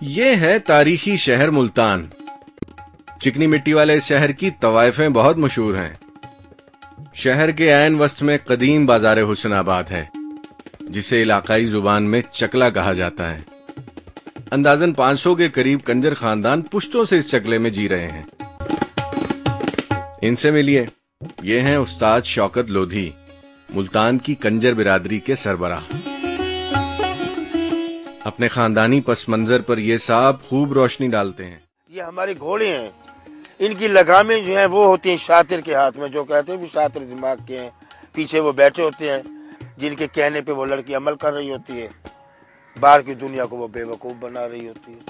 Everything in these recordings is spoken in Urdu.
یہ ہے تاریخی شہر ملتان۔ چکنی مٹی والے اس شہر کی طوائفیں بہت مشہور ہیں۔ شہر کے عین وسط میں قدیم بازار حسن آباد ہے، جسے علاقائی زبان میں چکلا کہا جاتا ہے۔ اندازاً 500 کے قریب کنجر خاندان پشتوں سے اس چکلے میں جی رہے ہیں۔ ان سے ملیے، یہ ہیں استاد شوکت لودھی، ملتان کی کنجر برادری کے سربراہ۔ اپنے خاندانی پس منظر پر یہ صاحب خوب روشنی ڈالتے ہیں۔ یہ ہمارے گھوڑے ہیں، ان کی لگامیں جو ہیں وہ ہوتی ہیں شاطر کے ہاتھ میں، جو کہتے ہیں بھی شاطر دماغ کے ہیں۔ پیچھے وہ بیٹھے ہوتے ہیں جن کے کہنے پہ وہ لڑکی عمل کر رہی ہوتی ہے، باہر کی دنیا کو وہ بے وقوف بنا رہی ہوتی ہے۔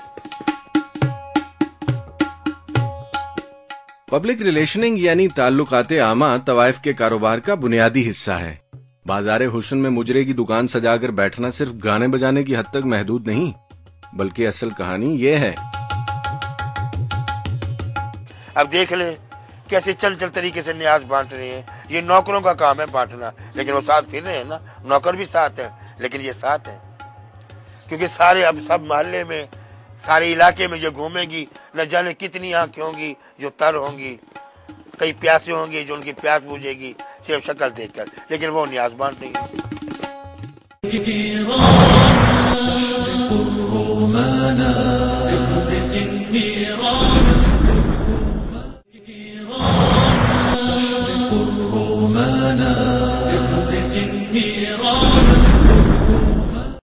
پبلک ریلیشننگ یعنی تعلقات عامہ طوائف کے کاروبار کا بنیادی حصہ ہے۔ بازار حسن میں مجرے کی دکان سجا کر بیٹھنا صرف گانے بجانے کی حد تک محدود نہیں، بلکہ اصل کہانی یہ ہے۔ اب دیکھ لیں کیسے چل طریقے سے نیاز بانٹ رہے ہیں۔ یہ نوکروں کا کام ہے بانٹنا، لیکن وہ ساتھ پھر رہے ہیں نا، نوکر بھی ساتھ ہیں لیکن یہ ساتھ ہیں، کیونکہ سارے اب سب محلے میں، سارے علاقے میں جو گھومے گی، نہ جانے کتنی آنکھیں ہوں گی جو تر ہوں گی، کئی پیاسے ہوں گے جو ان کی پیاس بوجھے گی صرف شکل دیکھ کر، لیکن وہ نیاز بانٹ نہیں ہے۔